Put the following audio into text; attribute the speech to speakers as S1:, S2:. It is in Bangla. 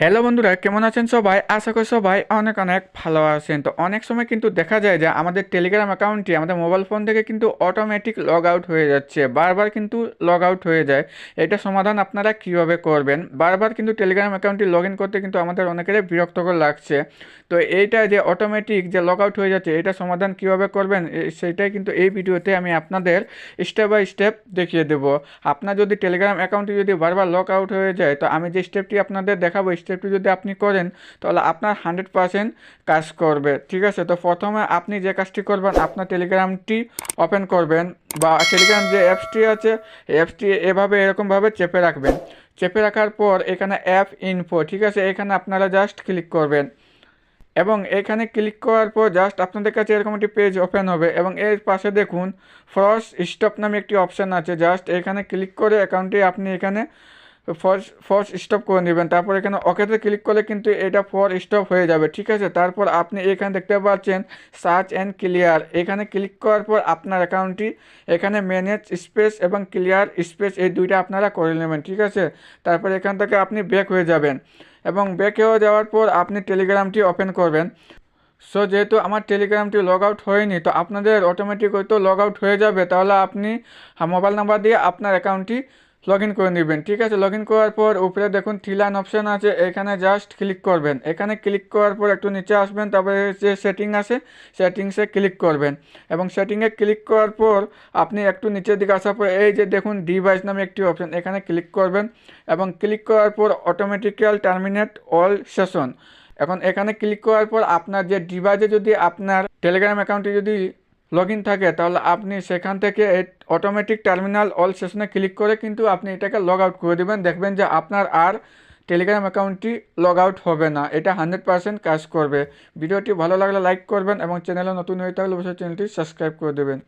S1: হ্যালো বন্ধুরা, কেমন আছেন সবাই? আশা করি সবাই অনেক অনেক ভালো আছেন। তো অনেক সময় কিন্তু দেখা যায় যে আমাদের টেলিগ্রাম অ্যাকাউন্টটি আমাদের মোবাইল ফোন থেকে কিন্তু অটোমেটিক লগ আউট হয়ে যাচ্ছে, বারবার কিন্তু লগ আউট হয়ে যায়। এটা সমাধান আপনারা কিভাবে করবেন? বারবার কিন্তু টেলিগ্রাম অ্যাকাউন্টটি লগ ইন করতে কিন্তু আমাদের অনেকেরই বিরক্তকর লাগছে। তো এইটা যে অটোমেটিক যে লগ আউট হয়ে যাচ্ছে, এটা সমাধান কিভাবে করবেন সেইটাই কিন্তু এই ভিডিওতে আমি আপনাদের স্টেপ বাই স্টেপ দেখিয়ে দেবো। আপনার যদি টেলিগ্রাম অ্যাকাউন্টটি যদি বারবার লগ আউট হয়ে যায়, তো আমি যে স্টেপটি আপনাদের দেখাবো, স্টেপটি যদি আপনি করেন তাহলে আপনার 100% কাজ করবে। ঠিক আছে, তো প্রথমে আপনি যে কাজটি করবেন, আপনার টেলিগ্রামটি ওপেন করবেন বা টেলিগ্রাম যে অ্যাপসটি আছে এই অ্যাপসটি এভাবে এরকমভাবে চেপে রাখবেন। চেপে রাখার পর এখানে অ্যাপ ইনফো, ঠিক আছে, এখানে আপনারা জাস্ট ক্লিক করবেন এবং এখানে ক্লিক করার পর জাস্ট আপনাদের কাছে এরকম একটি পেজ ওপেন হবে এবং এর পাশে দেখুন ফরস স্টপ নামে একটি অপশান আছে। জাস্ট এখানে ক্লিক করে অ্যাকাউন্টটি আপনি এখানে ফর স্টপ করে নেবেন। তারপর এখানে ওকেতে ক্লিক করলে কিন্তু এটা ফর স্টপ হয়ে যাবে। ঠিক আছে, তারপর আপনি এখানে দেখতে পাচ্ছেন সার্চ অ্যান্ড ক্লিয়ার, এখানে ক্লিক করার পর আপনার অ্যাকাউন্টটি এখানে ম্যানেজ স্পেস এবং ক্লিয়ার স্পেস এই দুইটা আপনারা করে নেবেন। ঠিক আছে, তারপর এখান থেকে আপনি ব্যাক হয়ে যাবেন এবং ব্যাক হয়ে যাওয়ার পর আপনি টেলিগ্রামটি ওপেন করবেন। সো যেহেতু আমার টেলিগ্রামটি লগ আউট হয়নি, তো আপনাদের অটোমেটিক হয়তো লগ আউট হয়ে যাবে, তাহলে আপনি মোবাইল নাম্বার দিয়ে আপনার অ্যাকাউন্টটি লগ ইন করে নেবেন। ঠিক আছে, লগ ইন করার পর উপরে দেখুন থ্রি লাইন অপশান আছে, এখানে জাস্ট ক্লিক করবেন। এখানে ক্লিক করার পর একটু নিচে আসবেন, তারপরে যে সেটিং আছে সেটিংসে ক্লিক করবেন এবং সেটিংয়ে ক্লিক করার পর আপনি একটু নিচের দিকে আসার পর এই যে দেখুন ডিভাইস নামে একটি অপশান, এখানে ক্লিক করবেন এবং ক্লিক করার পর অটোমেটিক্যাল টার্মিনেট অল সেশন। এখন এখানে ক্লিক করার পর আপনার যে ডিভাইসে যদি আপনার টেলিগ্রাম অ্যাকাউন্টে যদি লগ ইন থাকে, তাহলে আপনি সেখান থেকে অটোমেটিক টার্মিনাল অল সেশনে ক্লিক করে কিন্তু আপনি এটাকে লগ আউট করে দেবেন। দেখবেন যে আপনার আর টেলিগ্রাম অ্যাকাউন্টটি লগ আউট হবে না। এটা 100% কাজ করবে। ভিডিওটি ভালো লাগলে লাইক করবেন এবং চ্যানেলে নতুন হয়ে থাকলে অবশ্যই চ্যানেলটি সাবস্ক্রাইব করে দেবেন।